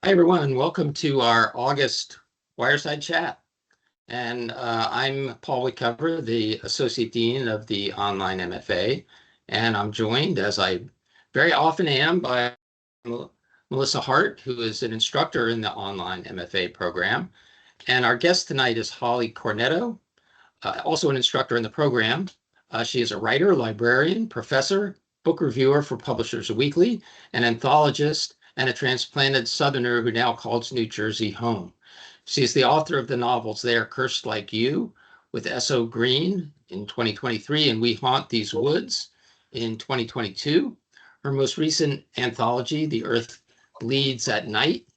Hi, everyone. Welcome to our August Wireside Chat. And I'm Paul Wickcover, the Associate Dean of the Online MFA. And I'm joined, as I very often am, by Melissa Hart, who is an instructor in the Online MFA program. And our guest tonight is Holley Cornetto, also an instructor in the program. She is a writer, librarian, professor, book reviewer for Publishers Weekly, an anthologist, and a transplanted Southerner who now calls New Jersey home. She is the author of the novels They Are Cursed Like You with S.O. Green in 2023 and We Haunt These Woods in 2022. Her most recent anthology, The Earth Bleeds at Night,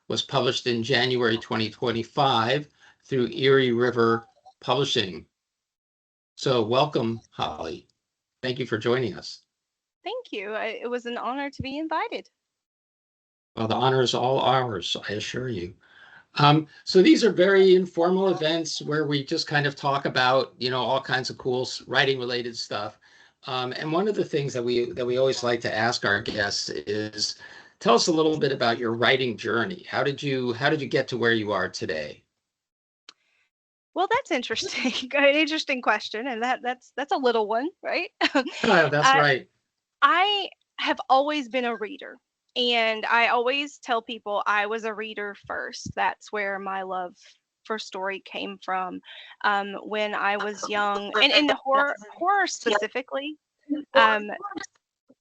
was published in January 2025 through Erie River Publishing. So welcome, Holley. Thank you for joining us. Thank you. It was an honor to be invited. Well, the honor is all ours, I assure you. So these are very informal events where we just kind of talk about, all kinds of cool writing related stuff. And one of the things that we always like to ask our guests is, tell us a little bit about your writing journey. How did you get to where you are today? Well, that's interesting. An interesting question, and that's a little one, right? That's I right. I have always been a reader, and I always tell people I was a reader first. That's where my love for story came from. When I was young, and in horror specifically. Um,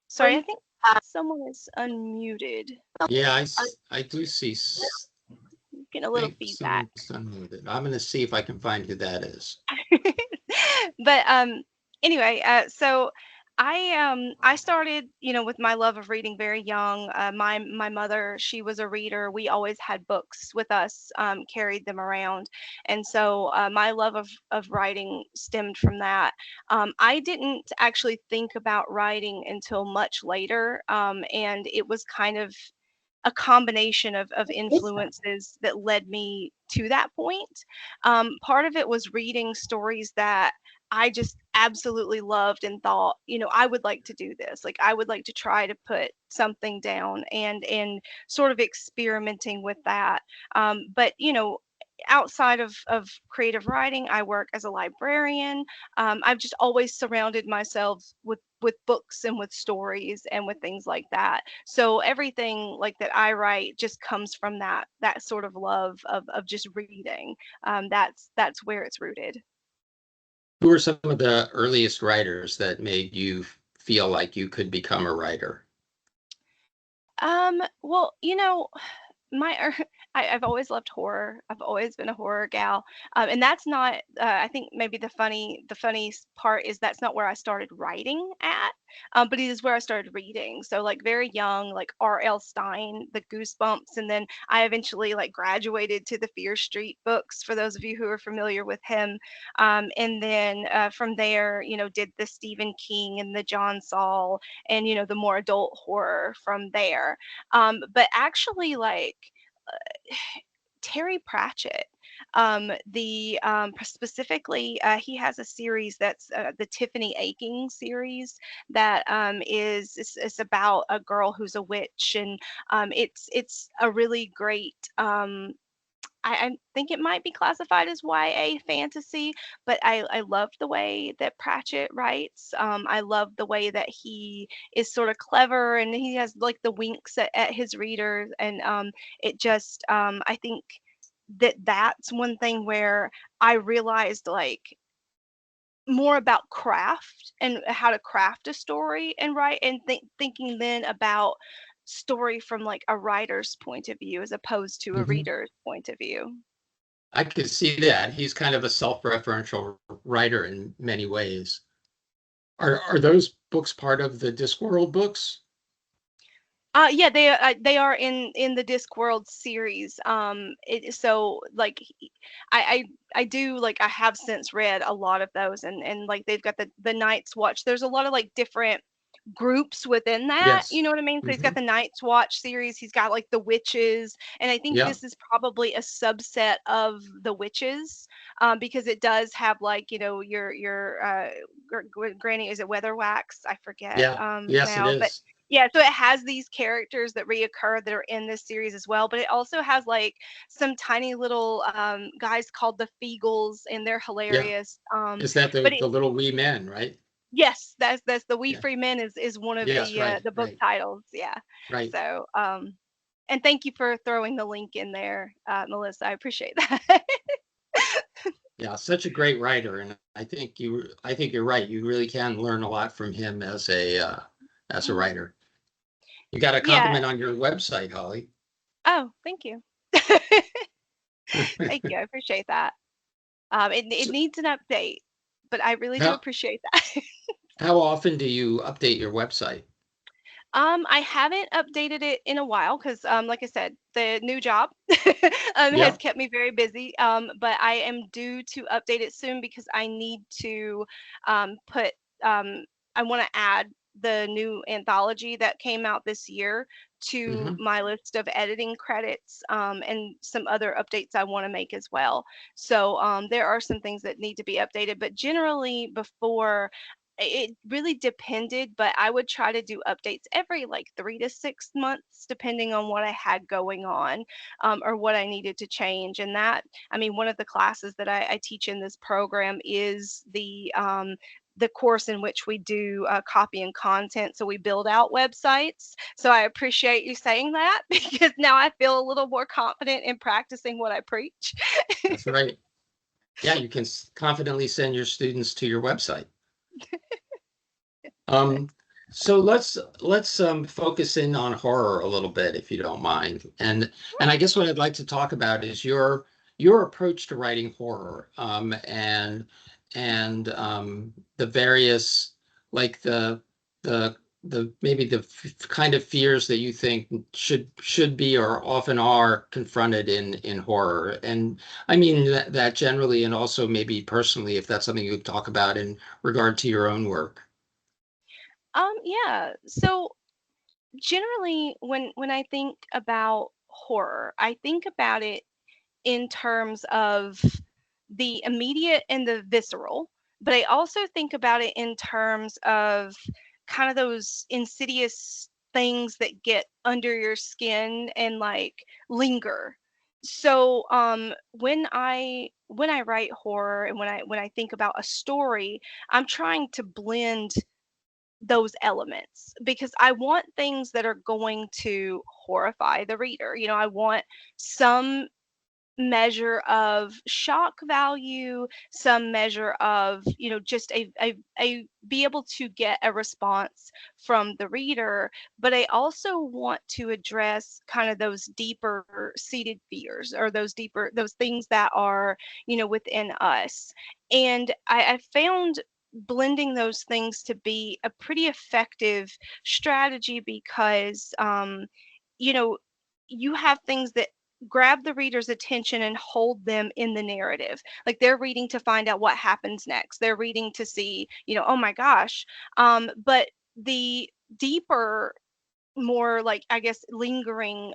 Sorry, I think someone is unmuted. Yeah, I do see. Getting a little Think feedback. someone's unmuted. I'm going to see if I can find who that is. But anyway, so I started, with my love of reading very young. My mother, she was a reader. We always had books with us, carried them around, and so my love of writing stemmed from that. I didn't actually think about writing until much later, and it was kind of a combination of influences that led me to that point. Part of it was reading stories that I just absolutely loved and thought, I would like to do this. Like I would like to try to put something down and sort of experimenting with that. But outside of creative writing, I work as a librarian. I've just always surrounded myself with books and with stories and with things like that. So everything like that I write just comes from that sort of love of just reading. That's where it's rooted. Who are some of the earliest writers that made you feel like you could become a writer? Well, my I've always loved horror. I've always been a horror gal, and that's not. I think maybe the funny part is that's not where I started writing at, but it is where I started reading. So like very young, like R.L. Stein, the Goosebumps, and then I eventually like graduated to the Fear Street books. For those of you who are familiar with him, and then from there, did the Stephen King and the John Saul, and the more adult horror from there. But actually, like Terry Pratchett, specifically, he has a series that's the Tiffany Aching series that is about a girl who's a witch, and it's a really great. I think it might be classified as YA fantasy, but I love the way that Pratchett writes. I love the way that he is sort of clever and he has like the winks at his readers. And it just, I think that's one thing where I realized like more about craft and how to craft a story and write and thinking then about story from like a writer's point of view as opposed to a Mhm. reader's point of view. I could see that. He's kind of a self-referential writer in many ways. Are those books part of the Discworld books? Yeah, they are in the Discworld series. So like I I do like I have since read a lot of those, and like they've got the Night's Watch. There's a lot of like different groups within that, you Yes. know what I mean? So he's got Hmm. the Night's Watch series, he's got like the witches, and I think Yeah. this is probably a subset of the witches, because it does have like your Granny, is it Weatherwax? I forget Yeah. Yes, it now, but is. Yeah, so it has these characters that reoccur that are in this series as well, but it also has like some tiny little guys called the Feagles, and they're Yeah. hilarious. Is that But the little wee men, right? yes, that's the We Yeah. Free Men is one of Yes, right, the book right, titles. Yeah. right. So and thank you for throwing the link in there, Melissa. I appreciate that. Yeah, such a great writer, and I think you're right. You really can learn a lot from him as a writer. You got a Yeah. compliment on your website, Holly. Oh, thank you. Thank you. I appreciate that. It So needs an update, but I really do how appreciate that. how often do you update your website? I haven't updated it in a while because, like I said, the new job has Yep. kept me very busy. But I am due to update it soon because I need to put, I want to add the new anthology that came out this year to Hmm. my list of editing credits, and some other updates I want to make as well. So there are some things that need to be updated, but generally before it really depended, but I would try to do updates every like 3 to 6 months, depending on what I had going on, or what I needed to change. And that, I mean, one of the classes that I teach in this program is the course in which we do copy and content. So we build out websites. So I appreciate you saying that because now I feel a little more confident in practicing what I preach. That's right. Yeah, you can confidently send your students to your website. Good. Um, so let's focus in on horror a little bit, if you don't mind. And I guess what I'd like to talk about is your approach to writing horror, and the various like the maybe the kind of fears that you think should be or often are confronted in horror. And I mean that generally, and also maybe personally, if that's something you would talk about in regard to your own work. Yeah. So generally when I think about horror, I think about it in terms of the immediate and the visceral, but I also think about it in terms of kind of those insidious things that get under your skin and like linger. So when I write horror and when I think about a story, I'm trying to blend those elements because I want things that are going to horrify the reader. I want some measure of shock value, some measure of, just a be able to get a response from the reader. But I also want to address kind of those deeper seated fears or those things that are, within us. And I found blending those things to be a pretty effective strategy because, you know, you have things that grab the reader's attention and hold them in the narrative. Like they're reading to find out what happens next. They're reading to see, oh my gosh. But the deeper, more like, I guess, lingering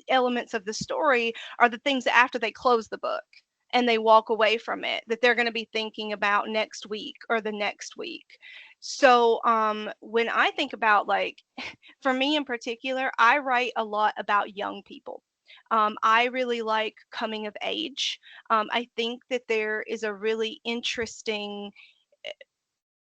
elements of the story are the things that after they close the book and they walk away from it that they're going to be thinking about next week or the next week. So when I think about, like, for me in particular, I write a lot about young people. I really like coming of age. I think that there is a really interesting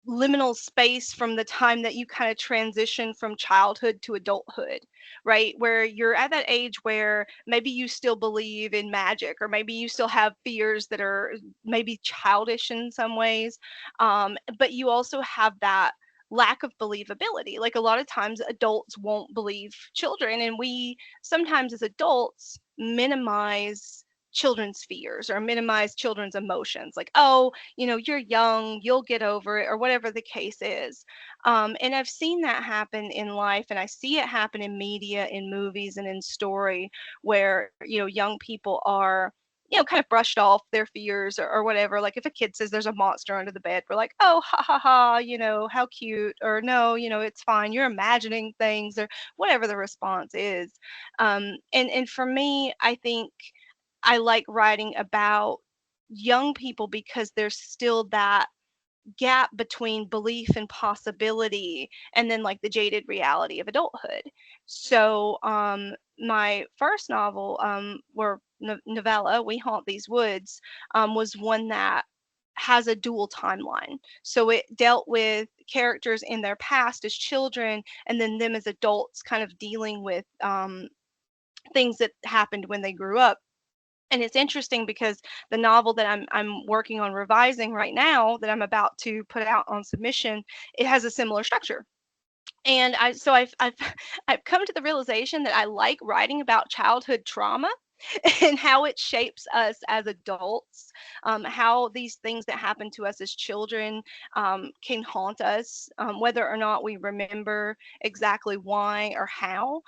liminal space from the time that you kind of transition from childhood to adulthood, right? Where you're at that age where maybe you still believe in magic, or maybe you still have fears that are maybe childish in some ways. But you also have that lack of believability. Like a lot of times adults won't believe children, and we sometimes as adults minimize children's fears or minimize children's emotions, like, oh, you're young, you'll get over it, or whatever the case is. And I've seen that happen in life, and I see it happen in media, in movies, and in story, where, young people are, kind of brushed off their fears, or whatever. Like if a kid says there's a monster under the bed, we're like, oh, ha ha ha, how cute, or no, it's fine, you're imagining things, or whatever the response is. And for me, I think I like writing about young people because there's still that gap between belief and possibility, and then like the jaded reality of adulthood. So my first novel, or novella, We Haunt These Woods, was one that has a dual timeline. So it dealt with characters in their past as children, and then them as adults kind of dealing with things that happened when they grew up. And it's interesting because the novel that I'm working on revising right now, that I'm about to put out on submission, it has a similar structure. And I've I've come to the realization that I like writing about childhood trauma and how it shapes us as adults, how these things that happen to us as children can haunt us, whether or not we remember exactly why or how.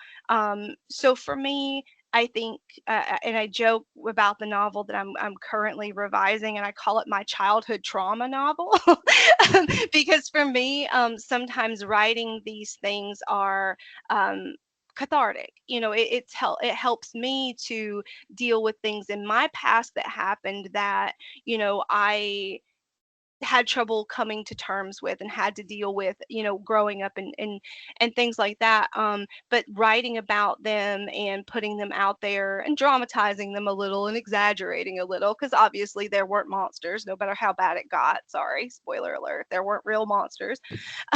So for me, I think, and I joke about the novel that I'm currently revising, and I call it my childhood trauma novel, because for me, sometimes writing these things are um, cathartic. It helps me to deal with things in my past that happened that I had trouble coming to terms with and had to deal with, growing up, and things like that. But writing about them and putting them out there and dramatizing them a little and exaggerating a little, because obviously there weren't monsters, no matter how bad it got. Sorry, spoiler alert, there weren't real monsters.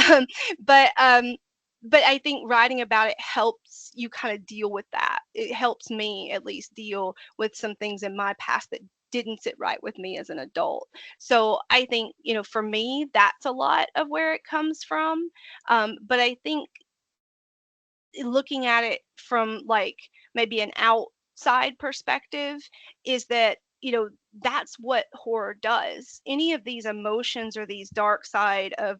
um, but um, but I think writing about it helps you kind of deal with that. It helps me at least deal with some things in my past that didn't sit right with me as an adult. So I think, for me, that's a lot of where it comes from. But I think looking at it from like maybe an outside perspective is that, that's what horror does. Any of these emotions or these dark side of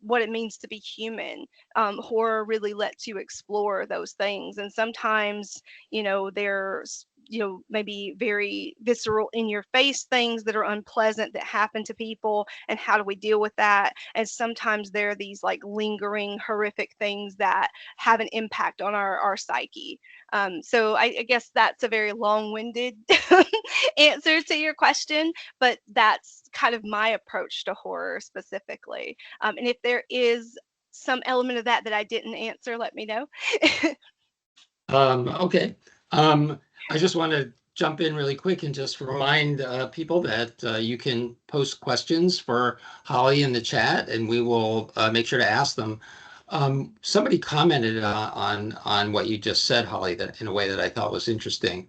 what it means to be human, horror really lets you explore those things. And sometimes, there's maybe very visceral, in your face things that are unpleasant that happen to people, and how do we deal with that? And sometimes there are these like lingering horrific things that have an impact on our psyche. So I guess that's a very long-winded answer to your question, but that's kind of my approach to horror specifically. And if there is some element of that that I didn't answer, let me know. Okay. I just want to jump in really quick and just remind people that you can post questions for Holley in the chat, and we will make sure to ask them. Somebody commented on what you just said, Holley, that in a way that I thought was interesting.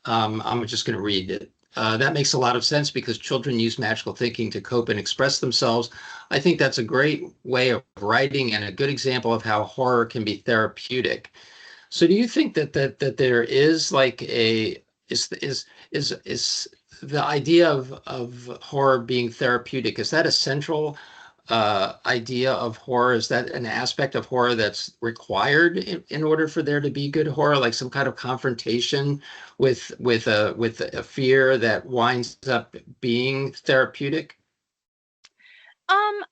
I'm just going to read it. That makes a lot of sense because children use magical thinking to cope and express themselves. I think that's a great way of writing and a good example of how horror can be therapeutic. So do you think that there is like a is the idea of horror being therapeutic, is that a central idea of horror? Is that an aspect of horror that's required in order for there to be good horror, like some kind of confrontation with a fear that winds up being therapeutic? Um,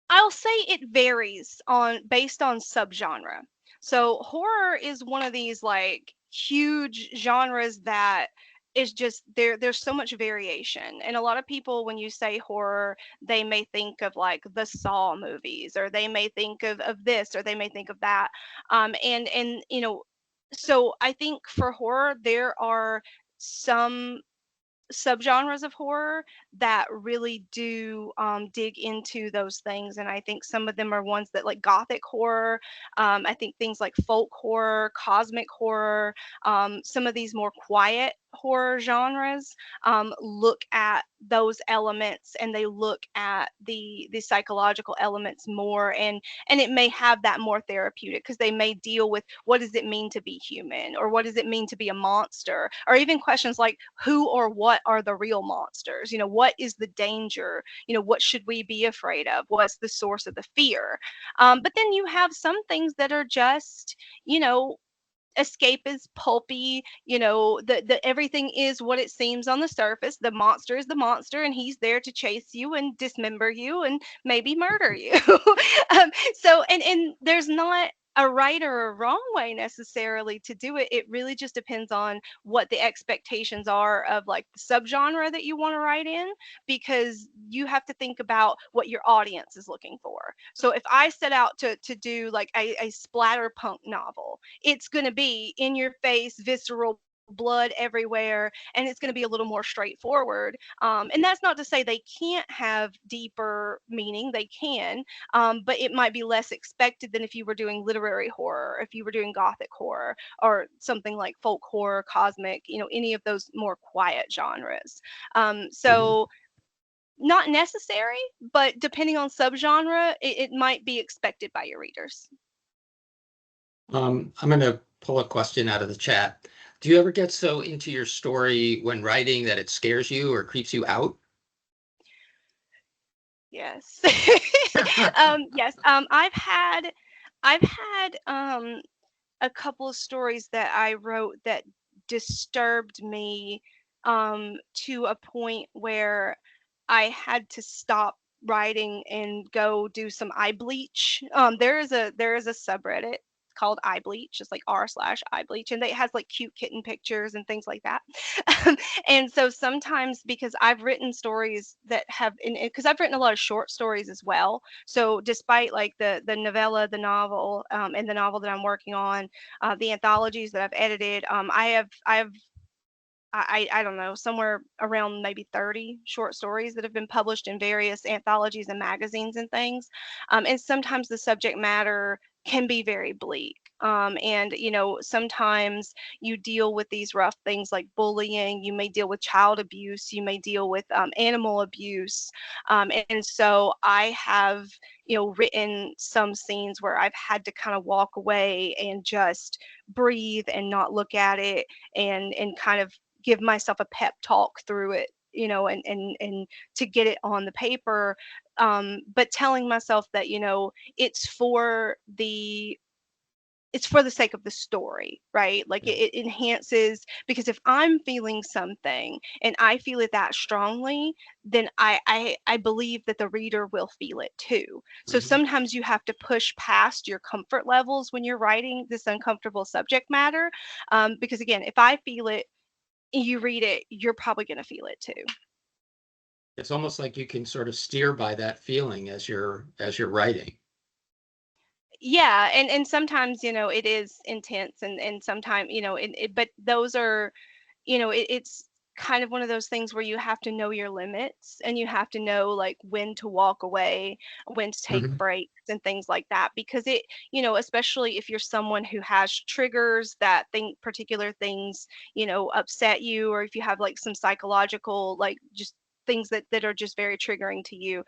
I'll say it varies on based on subgenre. So horror is one of these like huge genres that is just there's so much variation. And a lot of people, when you say horror, they may think of like the Saw movies, or they may think of this, or they may think of that. And so I think for horror there are some subgenres of horror that really do dig into those things. And I think some of them are ones that, like gothic horror, I think things like folk horror, cosmic horror, some of these more quiet horror genres look at those elements, and they look at the psychological elements more, and it may have that more therapeutic, because they may deal with what does it mean to be human, or what does it mean to be a monster, or even questions like who or what are the real monsters, what is the danger, what should we be afraid of, what's the source of the fear. But then you have some things that are just, escape is pulpy, the everything is what it seems on the surface. The monster is the monster, and he's there to chase you and dismember you and maybe murder you. So and there's not a right or a wrong way necessarily to do it. It really just depends on what the expectations are of like the subgenre that you want to write in, because you have to think about what your audience is looking for. So if I set out to do like a splatter punk novel, it's going to be in your face, visceral, blood everywhere, and it's going to be a little more straightforward. And that's not to say they can't have deeper meaning, they can, but it might be less expected than if you were doing literary horror, if you were doing gothic horror, or something like folk horror, cosmic, any of those more quiet genres. Mhm. So not necessary, but depending on subgenre, it might be expected by your readers. I'm going to pull a question out of the chat. Do you ever get so into your story when writing that it scares you or creeps you out? Yes. Yes. I've had a couple of stories that I wrote that disturbed me, to a point where I had to stop writing and go do some eye bleach. There is a subreddit called eye bleach, just like r/eye bleach, and it has like cute kitten pictures and things like that. And so sometimes, because I've written stories that have, because I've written a lot of short stories as well. So despite like the novella, the novel, and the novel that I'm working on, the anthologies that I've edited, I don't know, somewhere around maybe 30 short stories that have been published in various anthologies and magazines and things. And sometimes the subject matter can be very bleak. And, sometimes you deal with these rough things like bullying, you may deal with child abuse, you may deal with animal abuse. And so I have, written some scenes where I've had to kind of walk away and just breathe and not look at it, and kind of give myself a pep talk through it, and to get it on the paper. But telling myself that, it's for the it's for the sake of the story, right? Like it enhances, because if I'm feeling something and I feel it that strongly, then I believe that the reader will feel it too. So Mhm. sometimes you have to push past your comfort levels when you're writing this uncomfortable subject matter, because again, if I feel it, you read it, you're probably going to feel it too. It's almost like you can sort of steer by that feeling as you're writing. Yeah, and sometimes, it is intense, and sometimes, but those are, it's kind of one of those things where you have to know your limits, and you have to know like when to walk away, when to take Mhm. breaks and things like that, because especially if you're someone who has triggers that think particular things, upset you, or if you have like some psychological, like just things that are just very triggering to you,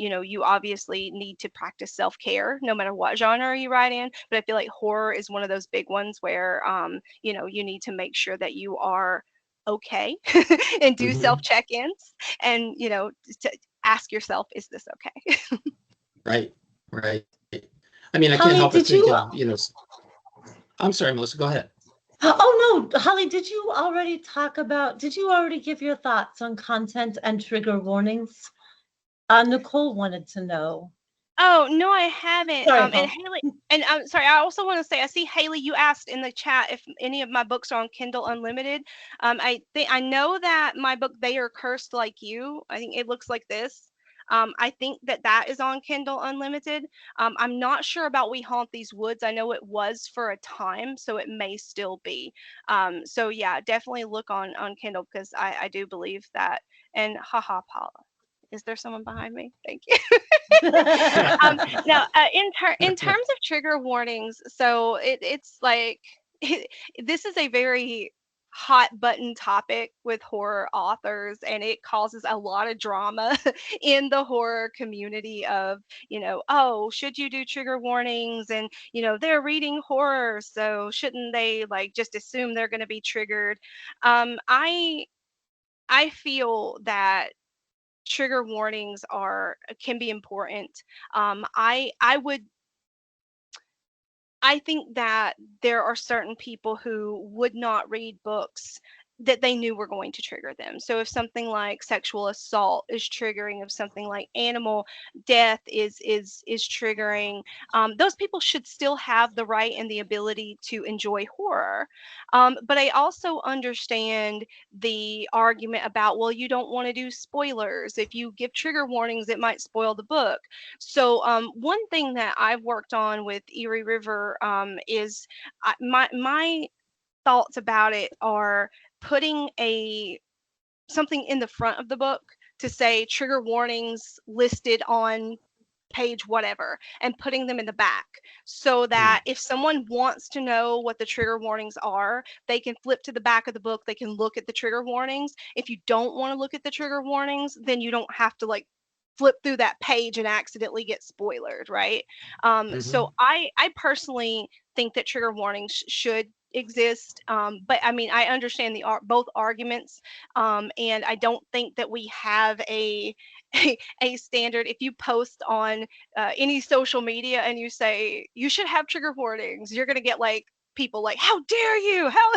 you obviously need to practice self-care no matter what genre you write in. But I feel like horror is one of those big ones where, you need to make sure that you are okay and do self Mhm. check-ins, and to ask yourself, is this okay? Right, right. I mean, I can't Holly, help but did think you? of, I'm sorry, Melissa, go ahead. Oh no, Holly, did you already talk about? Did you already give your thoughts on content and trigger warnings? Nicole wanted to know. Oh, no, I haven't. Sorry, And Holly. Haley, and I'm sorry, I also want to say, I see Haley, you asked in the chat if any of my books are on Kindle Unlimited. I know that my book, They Are Cursed Like You, I think it looks like this. I think that is on Kindle Unlimited. I'm not sure about We Haunt These Woods. I know it was for a time, so it may still be. So yeah, definitely look on Kindle, because I do believe that. And haha, Paula, is there someone behind me? Thank you. Now, in terms of trigger warnings, so it's like this is a very hot button topic with horror authors, and it causes a lot of drama in the horror community of, oh, should you do trigger warnings, and they're reading horror, so shouldn't they like just assume they're going to be triggered. I feel that trigger warnings are can be important. I think that there are certain people who would not read books that they knew were going to trigger them. So if something like sexual assault is triggering, if something like animal death is triggering, those people should still have the right and the ability to enjoy horror. But I also understand the argument about, well, you don't want to do spoilers. If you give trigger warnings, it might spoil the book. So one thing that I've worked on with Erie River is my thoughts about it are putting a something in the front of the book to say trigger warnings listed on page whatever, and putting them in the back so that if someone wants to know what the trigger warnings are, they can flip to the back of the book, they can look at the trigger warnings. If you don't want to look at the trigger warnings, then you don't have to like flip through that page and accidentally get spoiled, right? Mm-hmm. So I personally think that trigger warnings should exist, but I mean I understand both arguments, and I don't think that we have a standard. If you post on any social media and you say you should have trigger warnings, you're going to get like people like, how dare you, how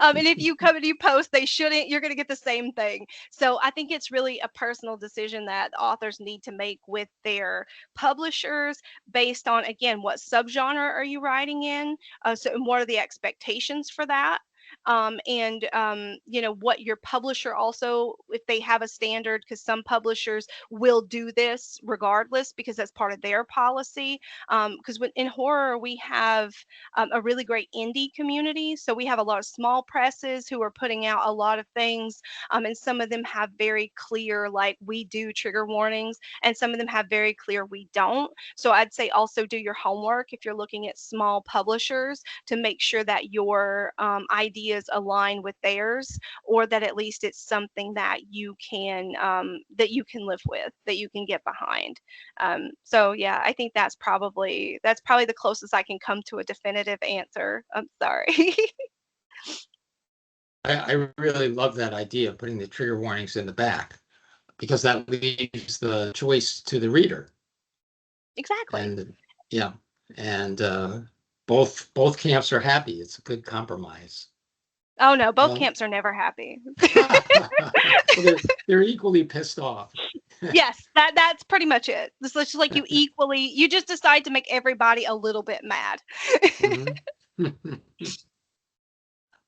and if you come and you post they shouldn't, you're going to get the same thing. So I think it's really a personal decision that the authors need to make with their publishers, based on, again, what subgenre are you writing in, and what are the expectations for that, and what your publisher also, if they have a standard, because some publishers will do this regardless because that's part of their policy. Because in horror we have a really great indie community, so we have a lot of small presses who are putting out a lot of things, and some of them have very clear, like, we do trigger warnings, and some of them have very clear we don't. So I'd say also do your homework if you're looking at small publishers to make sure that your ideas align with theirs, or that at least it's something that you can live with, that you can get behind. So yeah, I think that's probably the closest I can come to a definitive answer. I'm sorry. I really love that idea of putting the trigger warnings in the back, because that leaves the choice to the reader. Exactly. And yeah, and both camps are happy. It's a good compromise. Oh no, both Um, camps are never happy. well, they're equally pissed off. Yes, that's pretty much it. It's just like you just decide to make everybody a little bit mad. Mhm.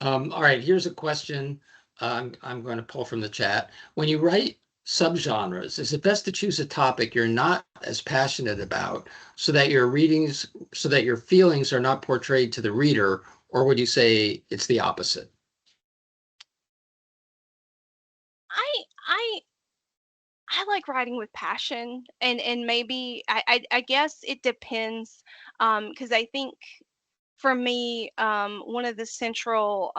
All right, here's a question I'm going to pull from the chat. When you write subgenres, is it best to choose a topic you're not as passionate about so that your feelings are not portrayed to the reader, or would you say it's the opposite? I I I like writing with passion, and maybe I guess it depends, because I think for me, one of the central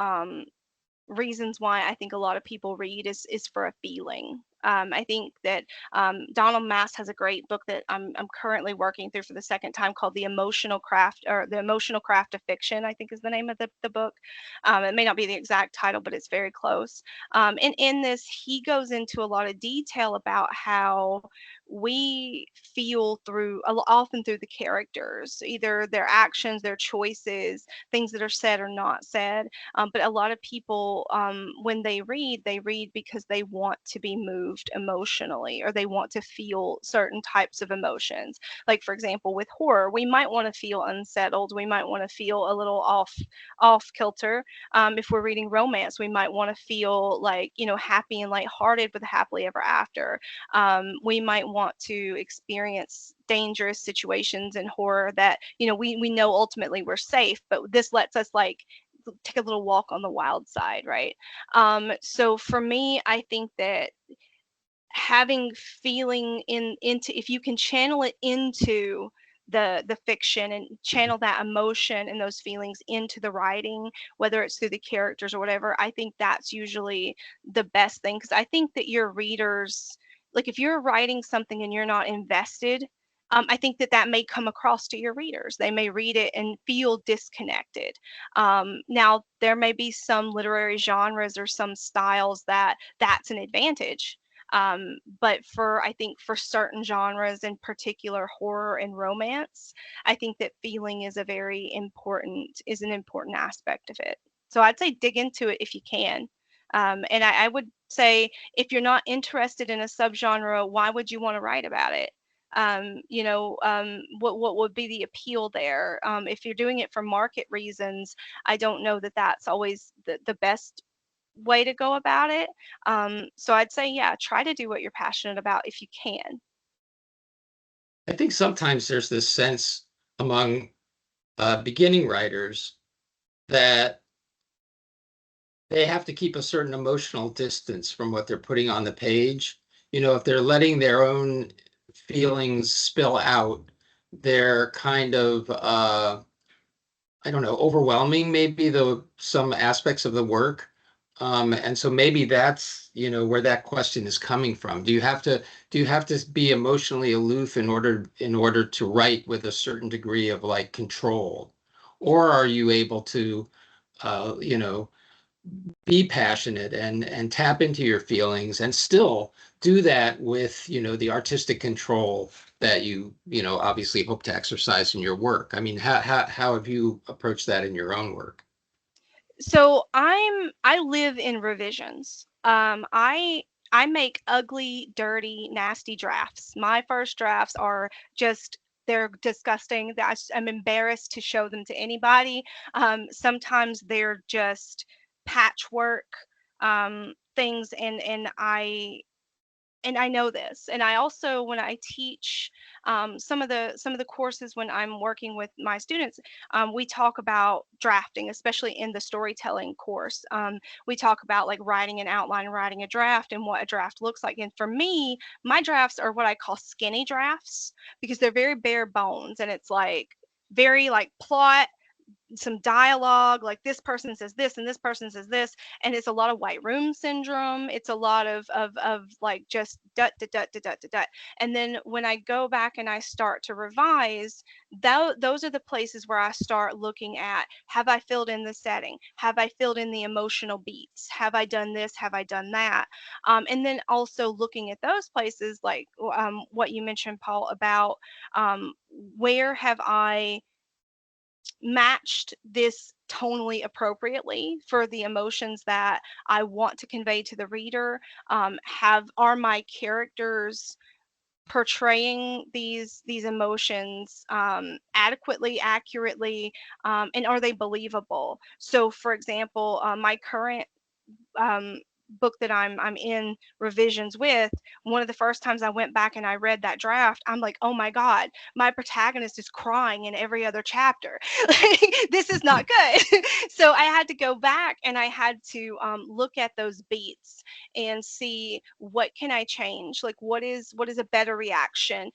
reasons why I think a lot of people read is for a feeling. I think that Donald Mast has a great book that I'm currently working through for the second time, called The Emotional Craft, or The Emotional Craft of Fiction, I think is the name of the book. It may not be the exact title, but it's very close. And in this, he goes into a lot of detail about how we feel often through the characters, either their actions, their choices, things that are said or not said. But a lot of people, when they read because they want to be moved emotionally, or they want to feel certain types of emotions. Like, for example, with horror, we might want to feel unsettled. We might want to feel a little off kilter. If we're reading romance, we might want to feel like, happy and lighthearted with a happily ever after. We might want to experience dangerous situations in horror that, we know ultimately we're safe, but this lets us like take a little walk on the wild side, right? So for me, I think that having feeling into, if you can channel it into the fiction, and channel that emotion and those feelings into the writing, whether it's through the characters or whatever, I think that's usually the best thing, because I think that your readers, like, if you're writing something and you're not invested, I think that may come across to your readers. They may read it and feel disconnected. Now, there may be some literary genres or some styles that's an advantage. But I think for certain genres, in particular horror and romance, I think that feeling is an important aspect of it. So I'd say dig into it if you can. And I would say, if you're not interested in a subgenre, why would you want to write about it? What would be the appeal there? If you're doing it for market reasons, I don't know that that's always the best way to go about it. So I'd say, yeah, try to do what you're passionate about if you can. I think sometimes there's this sense among beginning writers that they have to keep a certain emotional distance from what they're putting on the page. If they're letting their own feelings spill out, they're kind of I don't know, overwhelming maybe some aspects of the work. And so maybe that's, where that question is coming from. Do you have to be emotionally aloof in order to write with a certain degree of like control? Or are you able to uh, you know, be passionate and tap into your feelings and still do that with, the artistic control that you obviously hope to exercise in your work? I mean, how have you approached that in your own work? So I live in revisions. I make ugly, dirty, nasty drafts. My first drafts are just, they're disgusting. I'm embarrassed to show them to anybody. Sometimes they're just patchwork things, and I know this. And I also, when I teach some of the courses, when I'm working with my students, we talk about drafting, especially in the storytelling course. We talk about like writing an outline, writing a draft, and what a draft looks like. And for me, my drafts are what I call skinny drafts, because they're very bare bones, and it's like very like plot, some dialogue, like this person says this and this person says this, and it's a lot of white room syndrome. It's a lot of like just dut dut dut dut dut dut dut. And then when I go back and I start to revise, those are the places where I start looking at, have I filled in the setting, have I filled in the emotional beats, have I done this, have I done that. And then also looking at those places, like what you mentioned, Paul, about where have I matched this tonally appropriately for the emotions that I want to convey to the reader. Are my characters portraying these emotions adequately, accurately, and are they believable? So, for example, my current um, book that I'm in revisions with, one of the first times I went back and I read that draft, I'm like, oh my God, my protagonist is crying in every other chapter. Like, this is not good. So I had to go back and I had to look at those beats and see, what can I change? Like, what is a better reaction?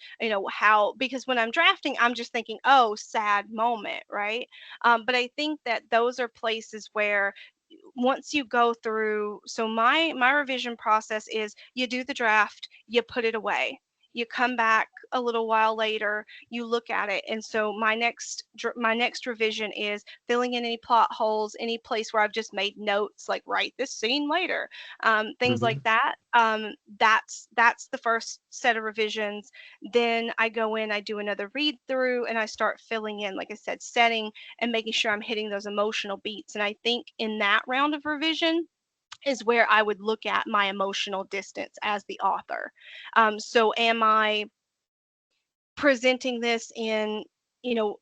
How, because when I'm drafting, I'm just thinking, oh, sad moment, right? But I think that those are places where, once you go through, so my revision process is, you do the draft, you put it away, you come back a little while later, you look at it. And so my next revision is filling in any plot holes, any place where I've just made notes, like write this scene later, things like Mhm. that. That's the first set of revisions. Then I go in, I do another read through, and I start filling in, like I said, setting, and making sure I'm hitting those emotional beats. And I think in that round of revision is where I would look at my emotional distance as the author. So am I presenting this in, you know,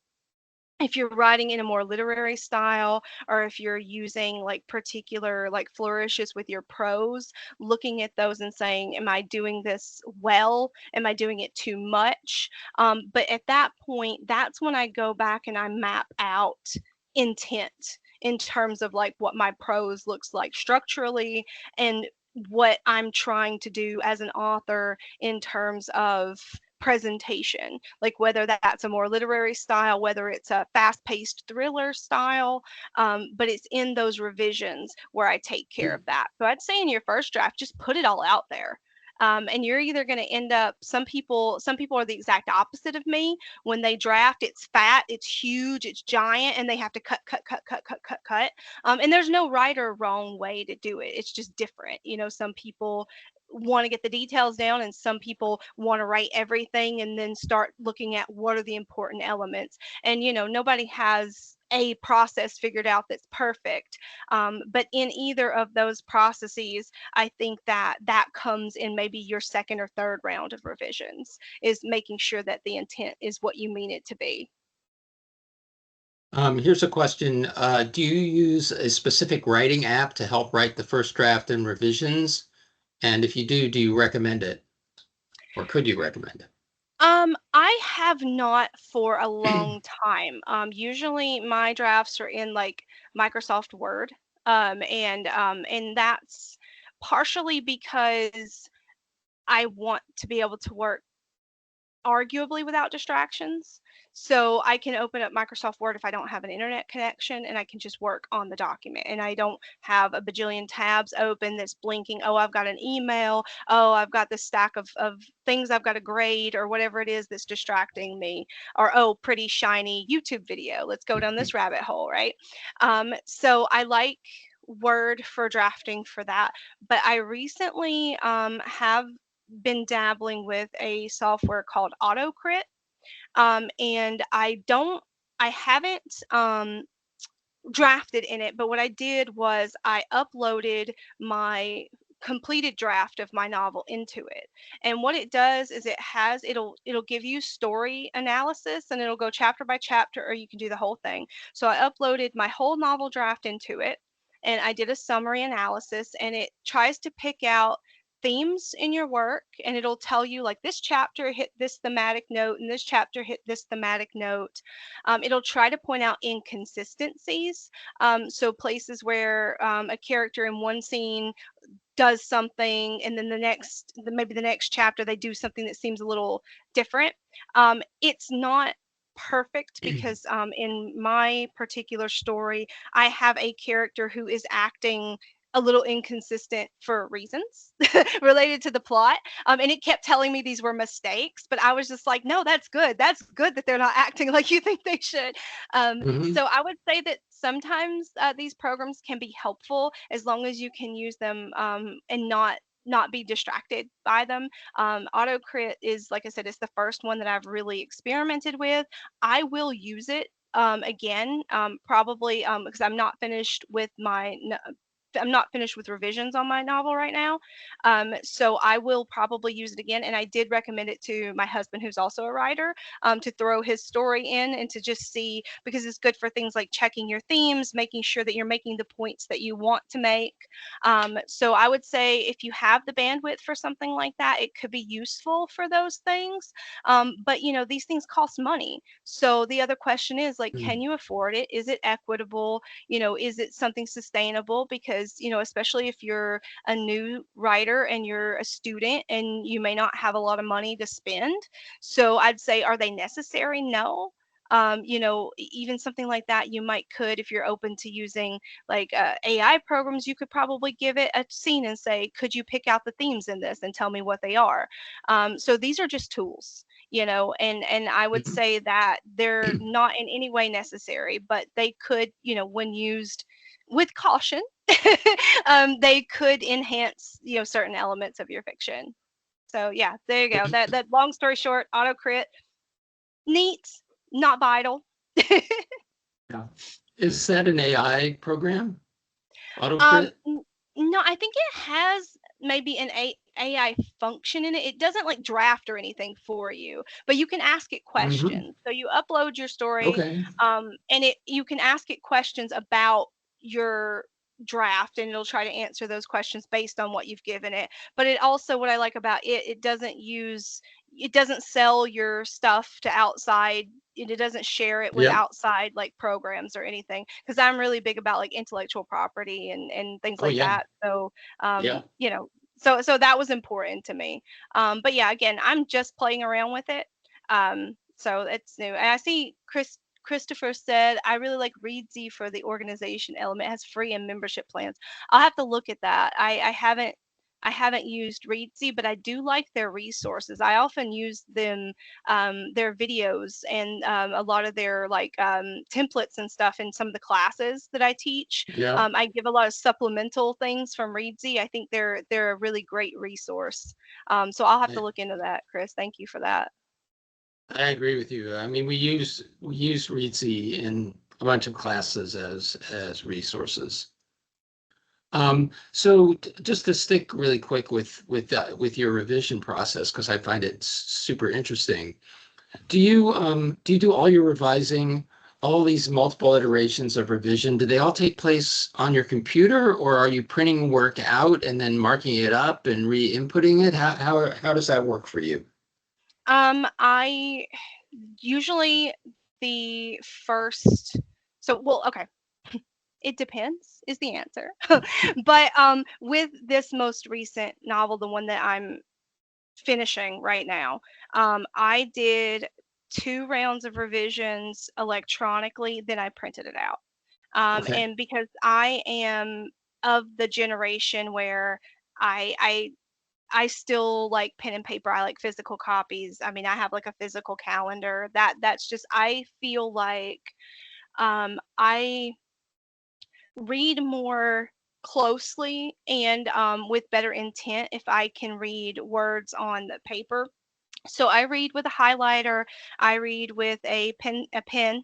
if you're writing in a more literary style, or if you're using like particular like flourishes with your prose, looking at those and saying, am I doing this well? Am I doing it too much? But at that point, that's when I go back and I map out intent in terms of like what my prose looks like structurally, and what I'm trying to do as an author in terms of presentation, like whether that's a more literary style, whether it's a fast-paced thriller style. But it's in those revisions where I take care of that. So I'd say in your first draft, just put it all out there. And you're either going to end up, some people are the exact opposite of me. When they draft, it's fat, it's huge, it's giant, and they have to cut, cut, cut, cut, cut, cut, cut. And there's no right or wrong way to do it. It's just different. Some people want to get the details down, and some people want to write everything and then start looking at what are the important elements. And nobody has a process figured out that's perfect. But in either of those processes, I think that that comes in maybe your second or third round of revisions, is making sure that the intent is what you mean it to be. Here's a question. Do you use a specific writing app to help write the first draft and revisions? And if you do you recommend it? Or could you recommend it? I have not for a long time. Usually my drafts are in like Microsoft Word. And that's partially because I want to be able to work arguably without distractions. So I can open up Microsoft Word if I don't have an internet connection, and I can just work on the document. And I don't have a bajillion tabs open that's blinking. Oh, I've got an email. Oh, I've got this stack of things I've got to grade, or whatever it is that's distracting me. Or, oh, pretty shiny YouTube video. Let's go down this rabbit hole, right? So I like Word for drafting for that. But I recently have been dabbling with a software called AutoCrit. And I haven't drafted in it, but what I did was I uploaded my completed draft of my novel into it. And what it does is it'll give you story analysis, and it'll go chapter by chapter, or you can do the whole thing. So I uploaded my whole novel draft into it, and I did a summary analysis, and it tries to pick out themes in your work, and it'll tell you like this chapter hit this thematic note and this chapter hit this thematic note. It'll try to point out inconsistencies, so places where a character in one scene does something, and then maybe the next chapter they do something that seems a little different. It's not perfect because in my particular story I have a character who is acting a little inconsistent for reasons related to the plot. And it kept telling me these were mistakes, but I was just like, no, that's good. That's good that they're not acting like you think they should. So I would say that sometimes these programs can be helpful as long as you can use them and not be distracted by them. AutoCrit is, like I said, it's the first one that I've really experimented with. I will use it again, probably because I'm not finished with revisions on my novel right now. So I will probably use it again. And I did recommend it to my husband, who's also a writer, to throw his story in and to just see, because it's good for things like checking your themes, making sure that you're making the points that you want to make. So I would say if you have the bandwidth for something like that, it could be useful for those things. But these things cost money. So the other question is like, can you afford it? Is it equitable? Is it something sustainable? Because, especially if you're a new writer and you're a student and you may not have a lot of money to spend. So I'd say, are they necessary? No. Even something like that, you could, if you're open to using like AI programs, you could probably give it a scene and say, could you pick out the themes in this and tell me what they are? So these are just tools, and I would say that they're not in any way necessary, but they could, when used with caution, they could enhance, certain elements of your fiction. So yeah, there you go. That long story short, AutoCrit, neat, not vital. Yeah. Is that an AI program? No, AutoCrit? I think it has maybe an AI function in it. It doesn't like draft or anything for you, but you can ask it questions. So you upload your story, Okay. and you can ask it questions about your draft, and it'll try to answer those questions based on what you've given it. But it also, what I like about it, it doesn't sell your stuff to outside. It doesn't share it with Yeah. outside like programs or anything, because I'm really big about like intellectual property and things Oh, like yeah. that. So Yeah. so that was important to me. But yeah, again, I'm just playing around with it. So it's new. And I see Christopher said, I really like Readsy for the organization element. It has free and membership plans. I'll have to look at that. I haven't used Readsy, but I do like their resources. I often use them, their videos, and a lot of their like templates and stuff in some of the classes that I teach. Yeah. I give a lot of supplemental things from Readsy. I think they're a really great resource. So I'll have to look into that, Chris. Thank you for that. I agree with you. I mean, we use Readsy in a bunch of classes as resources. So just to stick really quick with your revision process, because I find it super interesting. Do you do all your revising, all these multiple iterations of revision? Do they all take place on your computer, or are you printing work out and then marking it up and re-inputting it? How does that work for you? I usually the first. So well, okay. It depends is the answer. But with this most recent novel, the one that I'm finishing right now, I did 2 rounds of revisions electronically, then I printed it out. Okay. And because I am of the generation where I I I still like pen and paper. I like physical copies. I mean, I have like a physical calendar. That's just I feel like I read more closely and with better intent if I can read words on the paper. So I read with a highlighter, I read with a pen,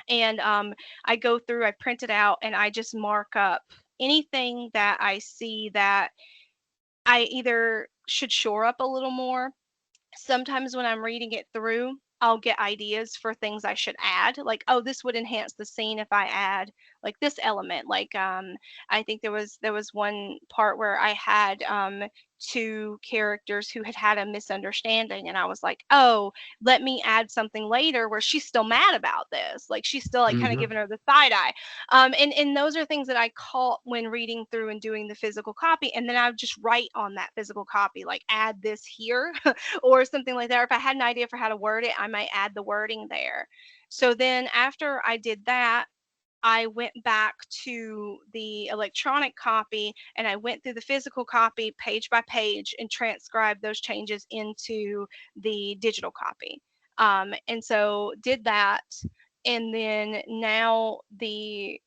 and I go through, I print it out, and I just mark up anything that I see that I either should shore up a little more. Sometimes when I'm reading it through, I'll get ideas for things I should add. Like, oh, this would enhance the scene if I add like this element. Like, I think there was one part where I had 2 characters who had had a misunderstanding, and I was like, oh, let me add something later where she's still mad about this. Like, she's still like kind of Hmm. giving her the side eye. And those are things that I caught when reading through and doing the physical copy, and then I would just write on that physical copy, like add this here or something like that. Or if I had an idea for how to word it, I might add the wording there. So then after I did that, I went back to the electronic copy and I went through the physical copy page by page and transcribed those changes into the digital copy. And so did that. And then now the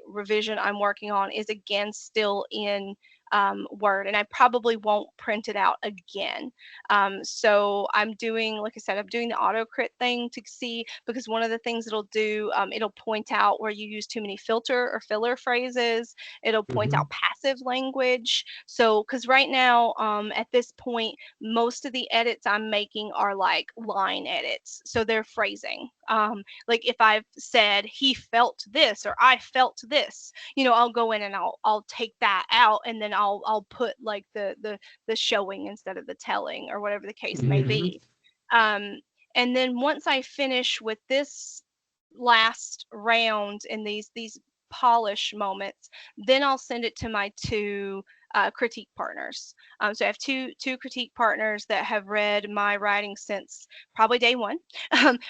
revision I'm working on is again still in Word, and I probably won't print it out again. So I'm doing, like I said, I'm doing the autocrit thing to see, because one of the things it'll do, it'll point out where you use too many filter or filler phrases. It'll point Hmm. out passive language. So, because right now, at this point, most of the edits I'm making are like line edits, so they're phrasing. Like if I've said he felt this or I felt this, I'll go in and I'll take that out, and then I'll put like the showing instead of the telling, or whatever the case may Hmm. be. Um, and then once I finish with this last round and these polish moments, then I'll send it to my 2 critique partners. So I have two critique partners that have read my writing since probably day one.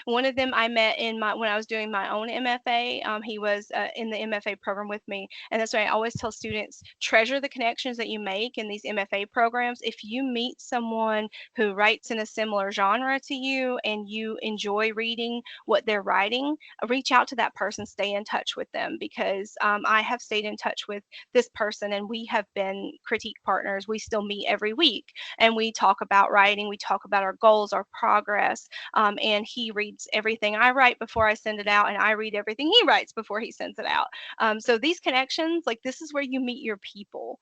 One of them I met when I was doing my own MFA. He was in the MFA program with me, and that's why I always tell students, treasure the connections that you make in these MFA programs. If you meet someone who writes in a similar genre to you and you enjoy reading what they're writing, reach out to that person, stay in touch with them, because I have stayed in touch with this person and we have been critique partners. We still meet every week and we talk about writing, we talk about our goals, our progress, and he reads everything I write before I send it out, and I read everything he writes before he sends it out. So these connections, like, this is where you meet your people.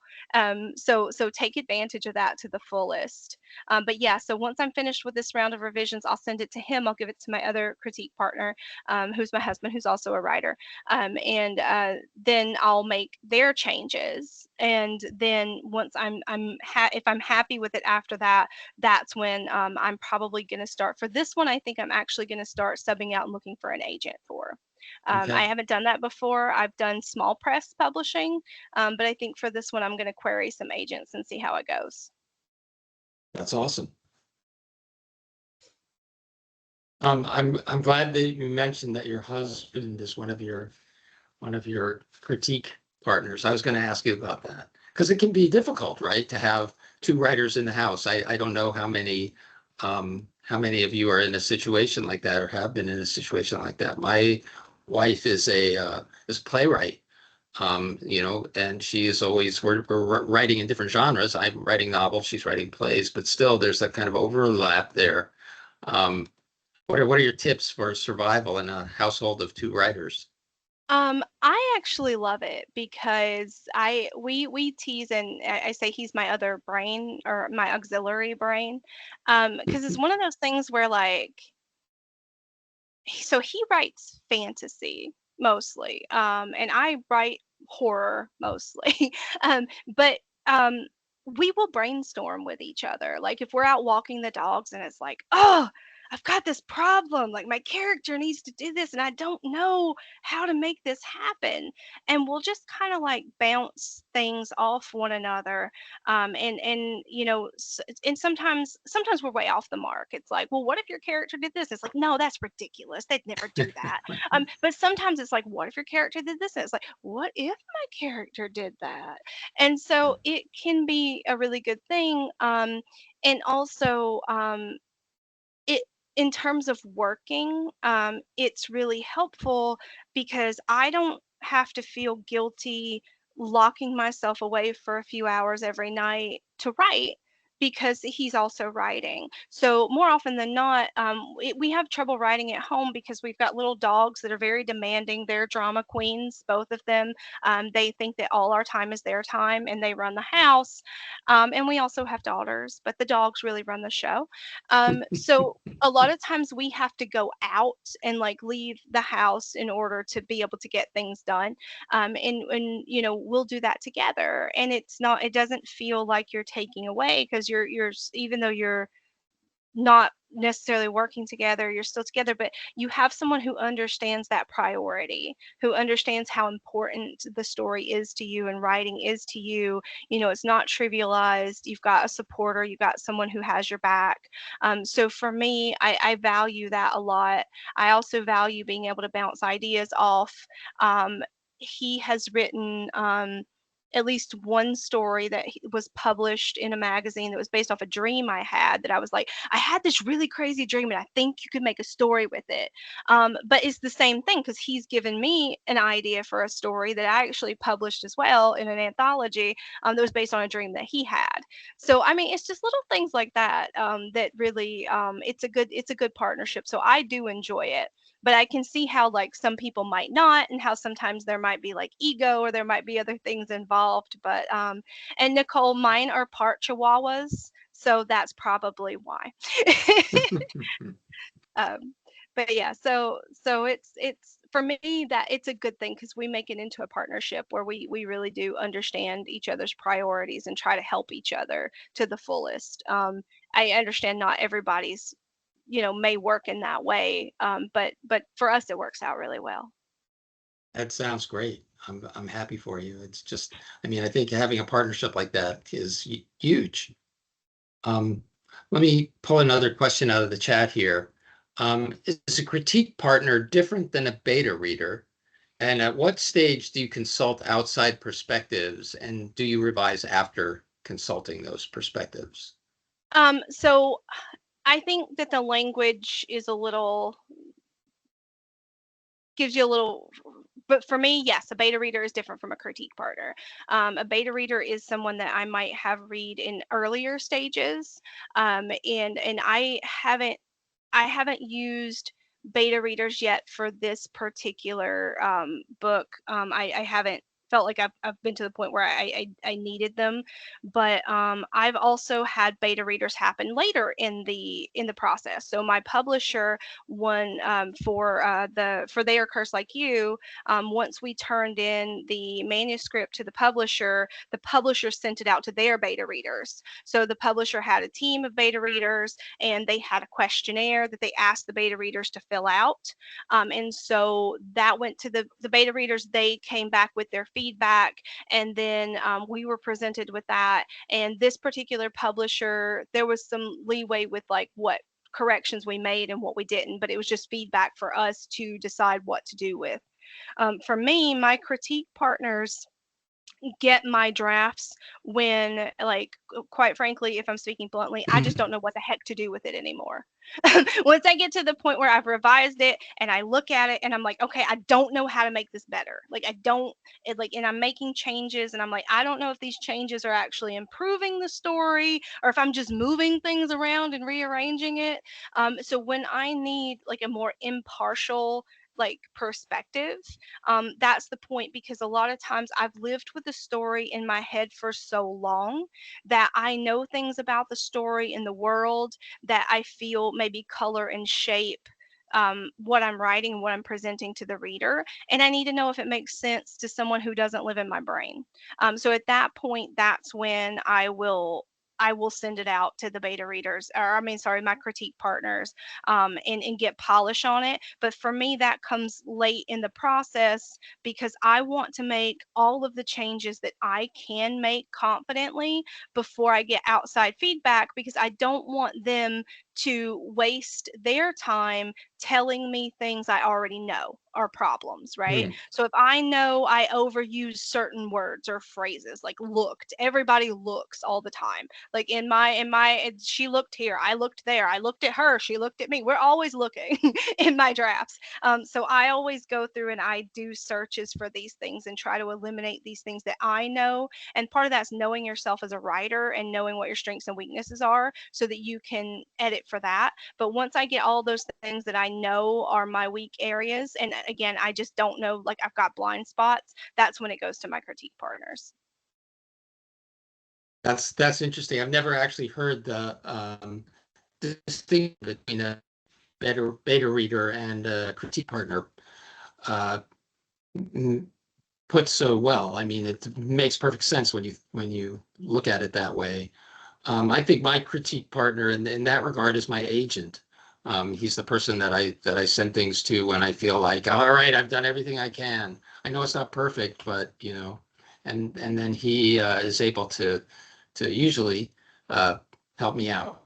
So take advantage of that to the fullest. But yeah, so once I'm finished with this round of revisions, I'll send it to him. I'll give it to my other critique partner, who's my husband, who's also a writer. And then I'll make their changes. And then once if I'm happy with it after that, that's when I'm probably going to start. For this one, I think I'm actually going to start subbing out and looking for an agent for. I Okay. haven't done that before. I've done small press publishing, but I think for this one, I'm going to query some agents and see how it goes. That's awesome. I'm glad that you mentioned that your husband is one of your critique partners. I was going to ask you about that because it can be difficult, right, to have 2 writers in the house. I don't know how many of you are in a situation like that or have been in a situation like that. My wife is a playwright, and she is always we're writing in different genres. I'm writing novels, she's writing plays, but still there's that kind of overlap there. Um, What are your tips for survival in a household of two writers? I actually love it because we tease and I say he's my other brain or my auxiliary brain, because it's one of those things where like so he writes fantasy mostly, and I write horror mostly, but um, we will brainstorm with each other. Like if we're out walking the dogs and it's like, oh, I've got this problem. Like my character needs to do this, and I don't know how to make this happen. And we'll just kind of like bounce things off one another, and and sometimes we're way off the mark. It's like, well, what if your character did this? It's like, no, that's ridiculous, they'd never do that. But sometimes it's like, what if your character did this? And it's like, what if my character did that? And so it can be a really good thing. And also it in terms of working, it's really helpful because I don't have to feel guilty locking myself away for a few hours every night to write because he's also writing. So more often than not, we have trouble writing at home because we've got little dogs that are very demanding. They're drama queens, both of them. They think that all our time is their time and they run the house. And we also have daughters, but the dogs really run the show. So a lot of times we have to go out and like leave the house in order to be able to get things done. And we'll do that together, and it doesn't feel like you're taking away because even though you're not necessarily working together, you're still together, but you have someone who understands that priority, who understands how important the story is to you and writing is to you. It's not trivialized. You've got a supporter, you've got someone who has your back. So for me, I value that a lot. I also value being able to bounce ideas off. He has written at least one story that was published in a magazine that was based off a dream I had, that I was like, I had this really crazy dream and I think you could make a story with it. But it's the same thing because he's given me an idea for a story that I actually published as well in an anthology that was based on a dream that he had. So I mean, it's just little things like that that really it's a good partnership. So I do enjoy it, but I can see how like some people might not, and how sometimes there might be like ego or there might be other things involved. But and Nicole, mine are part Chihuahuas, so that's probably why. um, but yeah, so it's for me that it's a good thing because we make it into a partnership where we really do understand each other's priorities and try to help each other to the fullest. I understand not everybody's may work in that way, but for us it works out really well. That sounds great. I'm happy for you. It's just, I mean, I think having a partnership like that is huge. Let me pull another question out of the chat here. Is a critique partner different than a beta reader? And at what stage do you consult outside perspectives, and do you revise after consulting those perspectives? So I think that the language is a little gives you a little, but for me, yes, a beta reader is different from a critique partner. A beta reader is someone that I might have read in earlier stages, and I haven't used beta readers yet for this particular book. I haven't felt like I've been to the point where I needed them, but I've also had beta readers happen later in the process. So my publisher, one for They Are Cursed Like You, once we turned in the manuscript to the publisher sent it out to their beta readers. So the publisher had a team of beta readers, and they had a questionnaire that they asked the beta readers to fill out. And so that went to the beta readers. They came back with their feedback, and then we were presented with that. And this particular publisher, there was some leeway with like what corrections we made and what we didn't, but it was just feedback for us to decide what to do with. For me, my critique partners, get my drafts when, like, quite frankly, if I'm speaking bluntly, I just don't know what the heck to do with it anymore. Once I get to the point where I've revised it and I look at it and I'm like, okay, I don't know how to make this better. Like, I don't, it, like, and I'm making changes and I'm like, I don't know if these changes are actually improving the story or if I'm just moving things around and rearranging it. So when I need like a more impartial, like, perspective, that's the point, because a lot of times I've lived with the story in my head for so long that I know things about the story in the world that I feel maybe color and shape what I'm writing, what I'm presenting to the reader. And I need to know if it makes sense to someone who doesn't live in my brain. So at that point, that's when I will send it out to the beta readers, or I mean, sorry, my critique partners, and get polish on it. But for me, that comes late in the process because I want to make all of the changes that I can make confidently before I get outside feedback, because I don't want them to waste their time telling me things I already know are problems, right? Hmm. So if I know I overuse certain words or phrases, like looked, everybody looks all the time. Like she looked here, I looked there, I looked at her, she looked at me. We're always looking in my drafts. So I always go through and I do searches for these things and try to eliminate these things that I know. And part of that's knowing yourself as a writer and knowing what your strengths and weaknesses are so that you can edit for that. But once I get all those things that I know are my weak areas, and again, I just don't know, like I've got blind spots, that's when it goes to my critique partners. That's interesting. I've never actually heard the distinction between a beta reader and a critique partner uh, put so well. I mean, it makes perfect sense when you look at it that way. I think my critique partner in that regard is my agent. He's the person that I send things to when I feel like, all right, I've done everything I can. I know it's not perfect, but and then he is able to usually uh, help me out.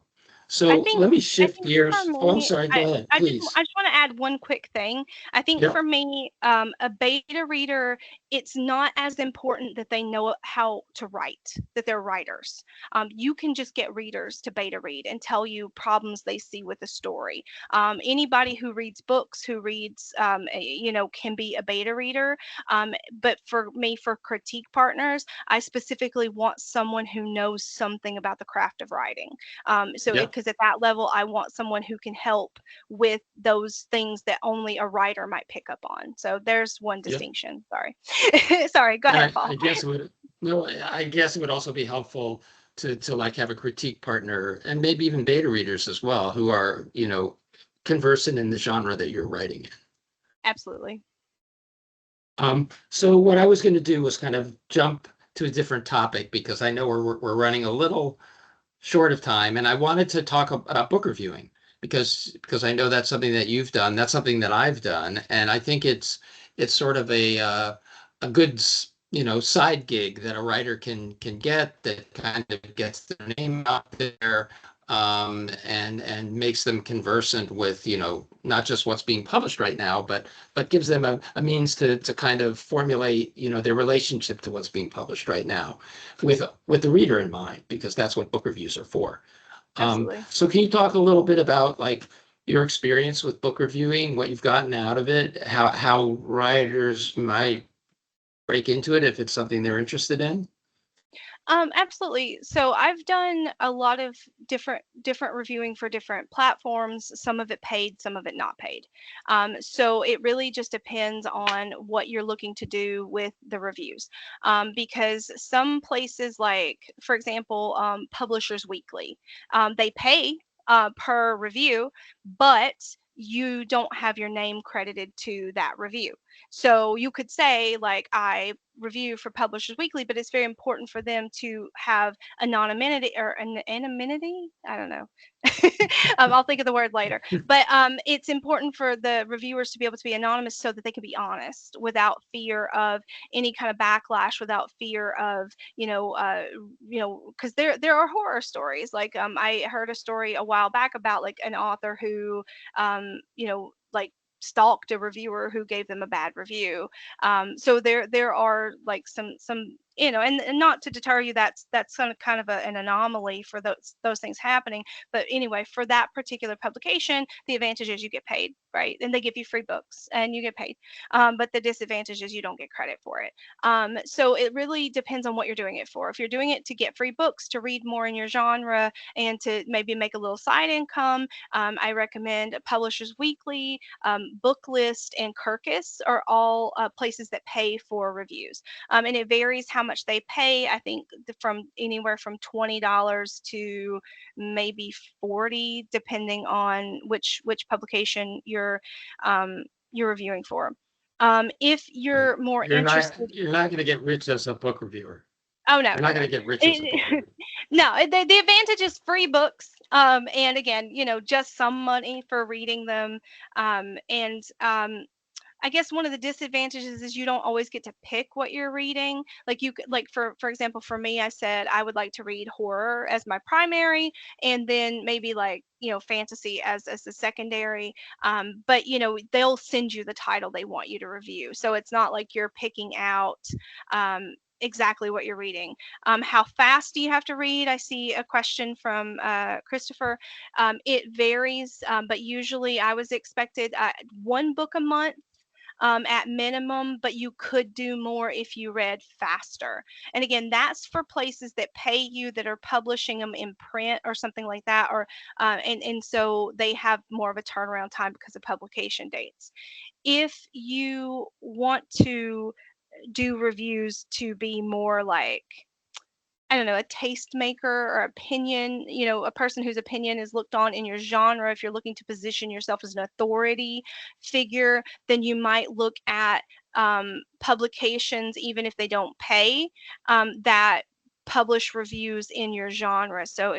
I So think let me I shift think for gears. Oh, I'm me, sorry. Go ahead, I just please. I just want to add one quick thing. I think Yep. for me, a beta reader, it's not as important that they know how to write, that they're writers. You can just get readers to beta read and tell you problems they see with the story. Anybody who reads books, who reads, can be a beta reader. But for me, for critique partners, I specifically want someone who knows something about the craft of writing. So Yep. because at that level, I want someone who can help with those things that only a writer might pick up on. So there's one Yep. distinction. Sorry. Sorry. Go And ahead, I Paul. guess it would no, I guess it would also be helpful to like have a critique partner and maybe even beta readers as well who are, conversant in the genre that you're writing in. Absolutely. So what I was going to do was kind of jump to a different topic because I know we're running a little short of time, and I wanted to talk about book reviewing because I know that's something that you've done. That's something that I've done, and I think it's sort of a good side gig that a writer can get that kind of gets their name out there, and makes them conversant with not just what's being published right now, but gives them a means to kind of formulate their relationship to what's being published right now with the reader in mind, because that's what book reviews are for. Absolutely. So can you talk a little bit about like your experience with book reviewing, what you've gotten out of it, how writers might break into it if it's something they're interested in? Absolutely. So I've done a lot of different reviewing for different platforms, some of it paid, some of it not paid. So it really just depends on what you're looking to do with the reviews. Because some places, like, for example, Publishers Weekly, they pay per review, but you don't have your name credited to that review. So you could say, like, I review for Publishers Weekly, but it's very important for them to have anonymity or an anonymity. I don't know. I'll think of the word later. But it's important for the reviewers to be able to be anonymous so that they can be honest without fear of any kind of backlash, without fear of because there are horror stories. Like I heard a story a while back about like an author who like stalked a reviewer who gave them a bad review. So there are like some and not to deter you, that's kind of an anomaly for those things happening. But anyway, for that particular publication, the advantage is you get paid, right? And they give you free books and you get paid. But the disadvantage is you don't get credit for it. So it really depends on what you're doing it for. If you're doing it to get free books, to read more in your genre, and to maybe make a little side income, I recommend Publishers Weekly, Booklist, and Kirkus are all places that pay for reviews. And it varies how much they pay. I think from anywhere from $20 to maybe 40, depending on which publication you're reviewing for. If you're more interested, You're not going to get rich as a book reviewer. oh no, You're no, not no. going to get rich as a book reviewer. No, the advantage is free books. And again, just some money for reading them. And I guess one of the disadvantages is you don't always get to pick what you're reading. Like for example, for me, I said I would like to read horror as my primary, and then maybe like fantasy as the secondary. But they'll send you the title they want you to review, so it's not like you're picking out exactly what you're reading. How fast do you have to read? I see a question from Christopher. It varies, but usually I was expected one book a month at minimum, but you could do more if you read faster. And again, that's for places that pay you, that are publishing them in print or something like that, or and so they have more of a turnaround time because of publication dates. If you want to do reviews to be more like, I don't know, a tastemaker or opinion, a person whose opinion is looked on in your genre. If you're looking to position yourself as an authority figure, then you might look at publications, even if they don't pay, that publish reviews in your genre. So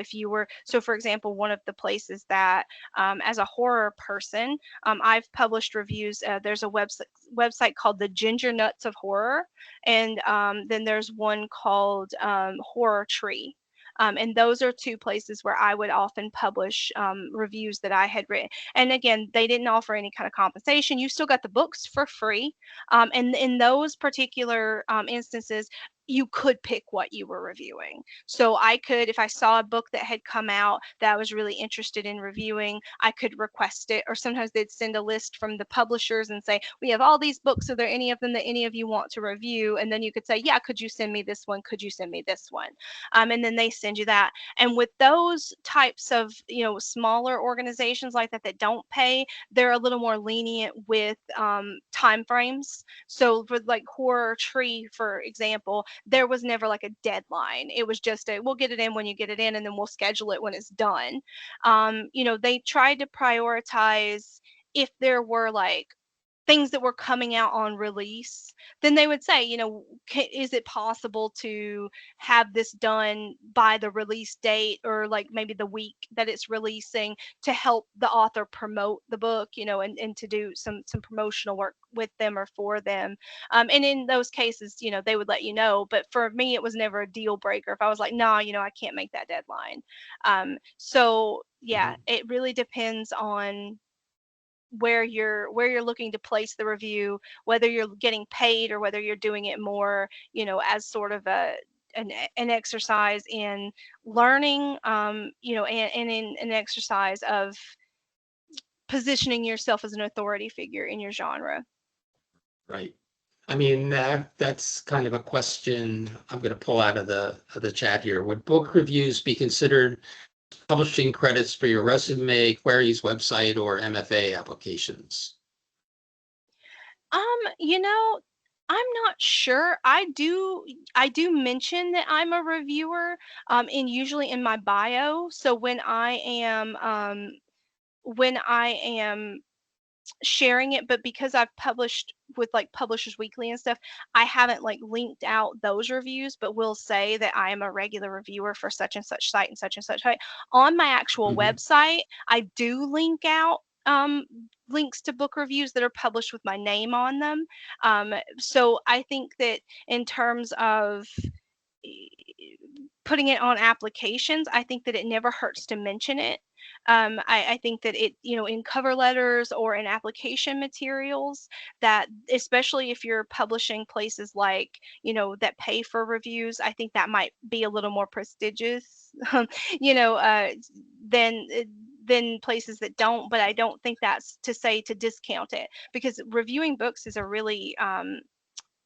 for example, one of the places that, as a horror person, I've published reviews. There's a website called the Ginger Nuts of Horror, and then there's one called Horror Tree. And those are two places where I would often publish reviews that I had written. And again, they didn't offer any kind of compensation. You still got the books for free. And in those particular instances, you could pick what you were reviewing. So I could, if I saw a book that had come out that I was really interested in reviewing, I could request it. Or sometimes they'd send a list from the publishers and say, we have all these books. Are there any of them that any of you want to review? And then you could say, yeah, could you send me this one? Could you send me this one? And then they send you that. And with those types of, smaller organizations like that don't pay, they're a little more lenient with time frames. So for like Horror Tree, for example, there was never like a deadline. It was just we'll get it in when you get it in, and then we'll schedule it when it's done. They tried to prioritize if there were like things that were coming out on release, then they would say, is it possible to have this done by the release date, or like maybe the week that it's releasing, to help the author promote the book, and to do some promotional work with them or for them. And in those cases, they would let you know. But for me, it was never a deal breaker. If I was like, no, I can't make that deadline. So yeah, it really depends on where you're looking to place the review, whether you're getting paid or whether you're doing it more, as sort of an exercise in learning, and in an exercise of positioning yourself as an authority figure in your genre. Right. I mean, that's kind of a question I'm going to pull out of the chat here. Would book reviews be considered publishing credits for your resume, queries, website, or MFA applications? I'm not sure. I do mention that I'm a reviewer, and usually in my bio. So when I am sharing it, but because I've published with like Publishers Weekly and stuff, I haven't like linked out those reviews, but will say that I am a regular reviewer for such and such site and such site. On my actual website, I do link out links to book reviews that are published with my name on them. So I think that in terms of putting it on applications, I think that it never hurts to mention it. I think that it, in cover letters or in application materials, that especially if you're publishing places like, that pay for reviews, I think that might be a little more prestigious, you know, uh, than than places that don't. But I don't think that's to say to discount it, because reviewing books is a really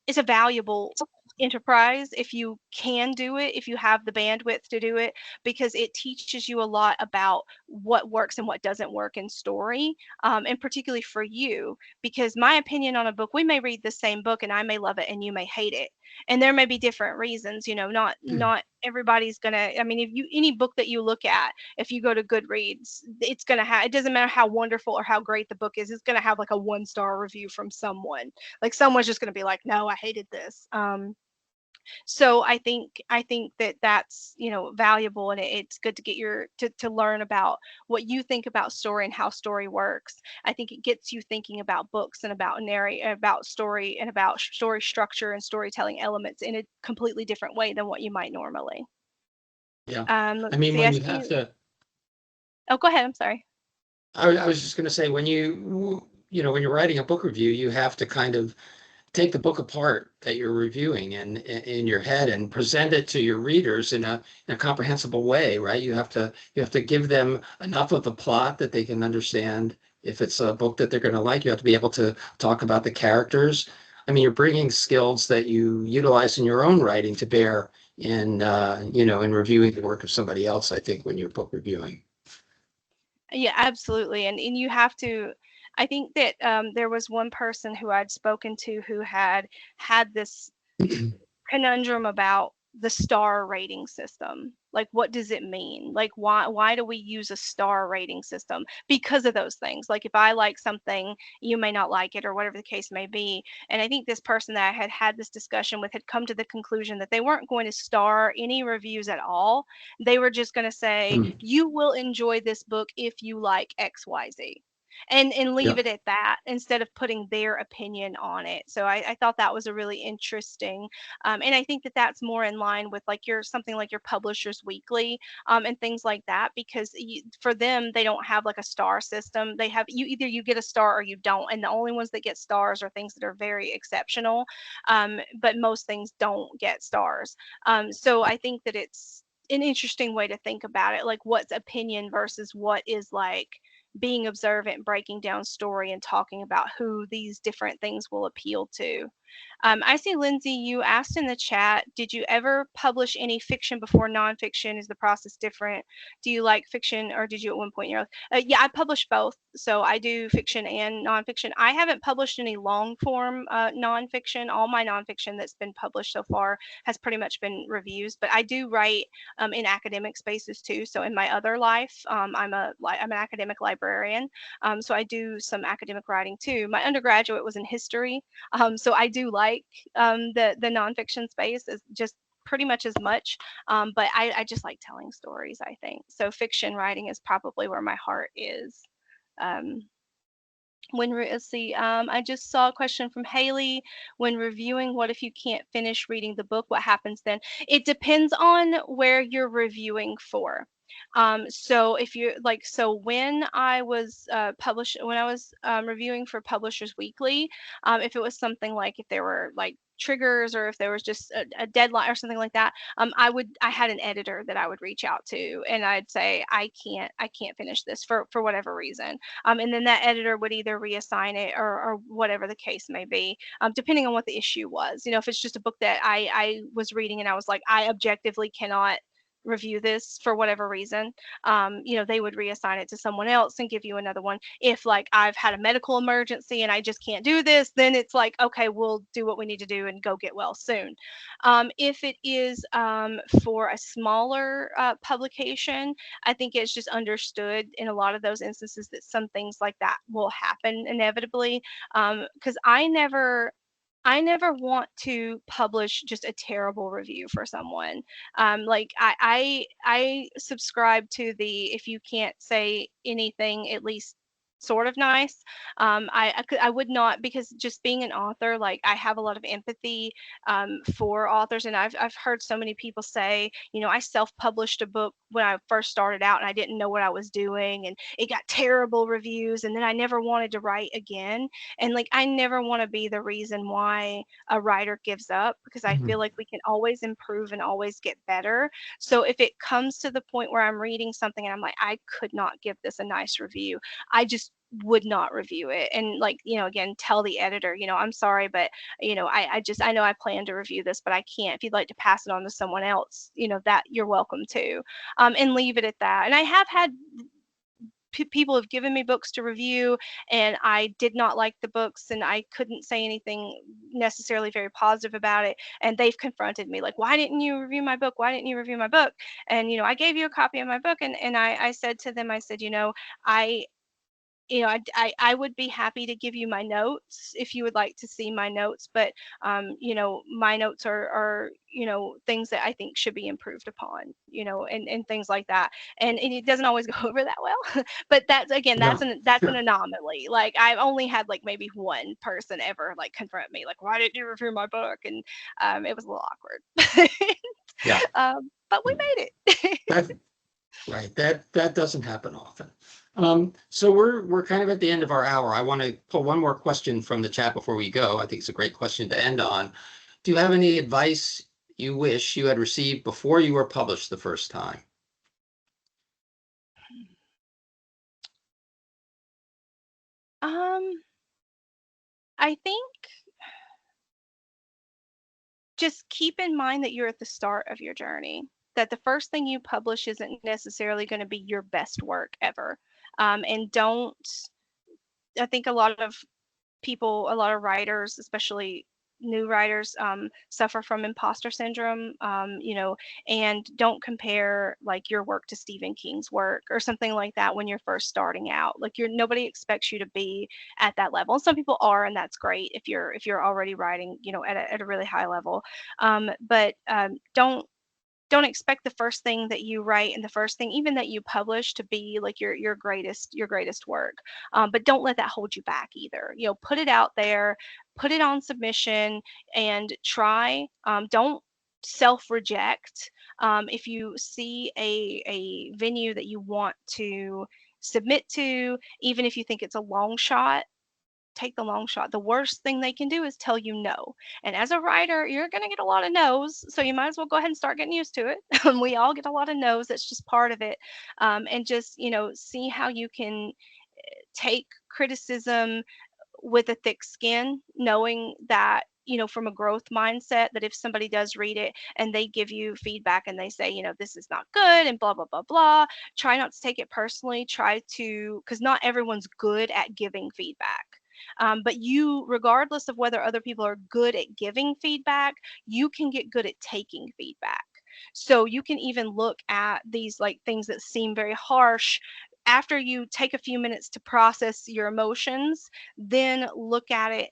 it's a valuable enterprise if you can do it, if you have the bandwidth to do it, because it teaches you a lot about what works and what doesn't work in story, and particularly for you, because my opinion on a book, we may read the same book and I may love it and you may hate it, and there may be different reasons. Not everybody's gonna, I mean, if you, any book that you look at, if you go to Goodreads, it's gonna have, it doesn't matter how wonderful or how great the book is, it's gonna have like a 1-star review from someone. Like someone's just going to be like, no, I hated this. So I think that that's, valuable, and it's good to get to learn about what you think about story and how story works. I think it gets you thinking about books and about about story and about story structure and storytelling elements in a completely different way than what you might normally. Yeah. I Let's mean, see. when I you see have you. to, Oh, go ahead. I'm sorry. I was just going to say, when when you're writing a book review, you have to kind of take the book apart that you're reviewing and in your head and present it to your readers in a comprehensible way, right? You have to give them enough of the plot that they can understand. If it's a book that they're going to like, you have to be able to talk about the characters. I mean, you're bringing skills that you utilize in your own writing to bear in reviewing the work of somebody else, I think, when you're book reviewing. Yeah, absolutely. And you have to, I think that there was one person who I'd spoken to who had this conundrum about the star rating system. Like, what does it mean? Like, why do we use a star rating system? Because of those things. Like, if I like something, you may not like it, or whatever the case may be. And I think this person that I had this discussion with had come to the conclusion that they weren't going to star any reviews at all. They were just going to say, Mm, you will enjoy this book if you like XYZ, and leave yeah. it at that, instead of putting their opinion on it. So I thought that was a really interesting, and I think that that's more in line with like your something like your Publishers Weekly, and things like that, because for them, they don't have like a star system. They have, you either you get a star or you don't, and the only ones that get stars are things that are very exceptional, but most things don't get stars. So I think that it's an interesting way to think about it, like what's opinion versus what is like being observant, breaking down story, and talking about who these different things will appeal to. I see, Lindsay, you asked in the chat, did you ever publish any fiction before nonfiction? Is the process different? Do you like fiction, or did you at one point in your life? Yeah, I publish both. So I do fiction and nonfiction. I haven't published any long form nonfiction. All my nonfiction that's been published so far has pretty much been reviews, but I do write in academic spaces too. So in my other life, I'm an academic librarian. So I do some academic writing too. My undergraduate was in history, so I do like the nonfiction space is just pretty much as much, but I just like telling stories, I think. So fiction writing is probably where my heart is. Um, let's see, I just saw a question from Haley. When reviewing, what if you can't finish reading the book? What happens then? It depends on where you're reviewing for. So if you're like, so when I was when I was reviewing for Publishers Weekly, if it was something like, if there were like triggers, or if there was just a deadline or something like that, I had an editor that I would reach out to, and I'd say, I can't finish this for whatever reason, and then that editor would either reassign it, or whatever the case may be, depending on what the issue was. If it's just a book that I was reading and I was like, I objectively cannot review this for whatever reason, they would reassign it to someone else and give you another one. If like I've had a medical emergency and I just can't do this, then it's like, okay, we'll do what we need to do and go get well soon. If it is for a smaller publication, I think it's just understood in a lot of those instances that some things like that will happen inevitably. Because I never want to publish just a terrible review for someone. Like I subscribe to the, if you can't say anything, at least sort of nice. I would not, because just being an author, like I have a lot of empathy for authors, and I've heard so many people say, I self-published a book when I first started out, and I didn't know what I was doing, and it got terrible reviews, and then I never wanted to write again. And like I never want to be the reason why a writer gives up, because I feel like we can always improve and always get better. So if it comes to the point where I'm reading something and I'm like, I could not give this a nice review, I just would not review it. And like, again, tell the editor, I'm sorry, but I know I plan to review this, but I can't. If you'd like to pass it on to someone else, that you're welcome to, and leave it at that. And I have had people have given me books to review, and I did not like the books, and I couldn't say anything necessarily very positive about it, and they've confronted me like, why didn't you review my book, why didn't you review my book? And I gave you a copy of my book, and I said to them, I said, I I would be happy to give you my notes if you would like to see my notes, but my notes are things that I think should be improved upon, and things like that. And it doesn't always go over that well, but that's, again, No, that's an sure. anomaly. Like I've only had like maybe one person ever like confront me like, why didn't you review my book? And it was a little awkward. Yeah. But we made it. That, right. That doesn't happen often. So we're kind of at the end of our hour. I want to pull one more question from the chat before we go. I think it's a great question to end on. Do you have any advice you wish you had received before you were published the first time? I think just keep in mind that you're at the start of your journey, that the first thing you publish isn't necessarily going to be your best work ever. And don't, I think a lot of people, a lot of writers, especially new writers, suffer from imposter syndrome, and don't compare like your work to Stephen King's work or something like that when you're first starting out. Like nobody expects you to be at that level. And some people are, and that's great if you're already writing, at a really high level. But don't expect the first thing that you write and the first thing even that you publish to be like your greatest work. But don't let that hold you back either. Put it out there, put it on submission, and try. Don't self reject. If you see a venue that you want to submit to, even if you think it's a long shot, take the long shot. The worst thing they can do is tell you no. And as a writer, you're going to get a lot of no's. So you might as well go ahead and start getting used to it. We all get a lot of no's. That's just part of it. And just, see how you can take criticism with a thick skin, knowing that, from a growth mindset, that if somebody does read it and they give you feedback and they say, this is not good and blah, blah, blah, blah, try not to take it personally. Try to, because not everyone's good at giving feedback. But you, regardless of whether other people are good at giving feedback, you can get good at taking feedback. So you can even look at these like things that seem very harsh. After you take a few minutes to process your emotions, then look at it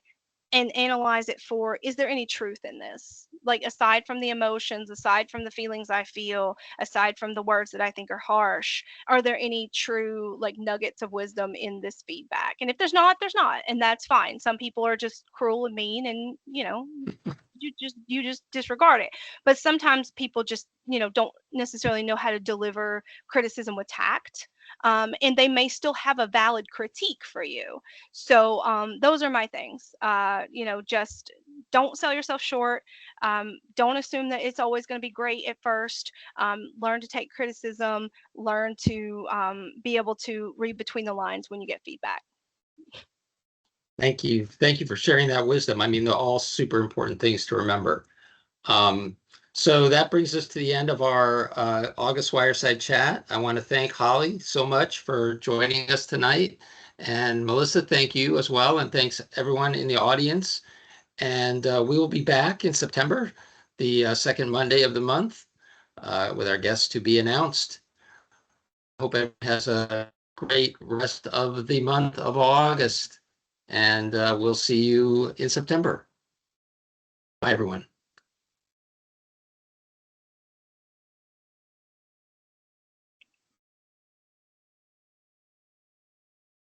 and analyze it for, is there any truth in this? Like aside from the emotions, aside from the feelings I feel, aside from the words that I think are harsh, are there any true like nuggets of wisdom in this feedback? And if there's not, there's not, and that's fine. Some people are just cruel and mean, and you just disregard it. But sometimes people just don't necessarily know how to deliver criticism with tact, and they may still have a valid critique for you. So those are my things. Just don't sell yourself short. Don't assume that it's always going to be great at first. Learn to take criticism. Learn to be able to read between the lines when you get feedback. Thank you. Thank you for sharing that wisdom. I mean, they're all super important things to remember. So that brings us to the end of our August Wireside Chat. I want to thank Holley so much for joining us tonight. And Melissa, thank you as well. And thanks everyone in the audience. And we will be back in September, the second Monday of the month, with our guests to be announced. Hope everyone has a great rest of the month of August. And we'll see you in September. Bye, everyone.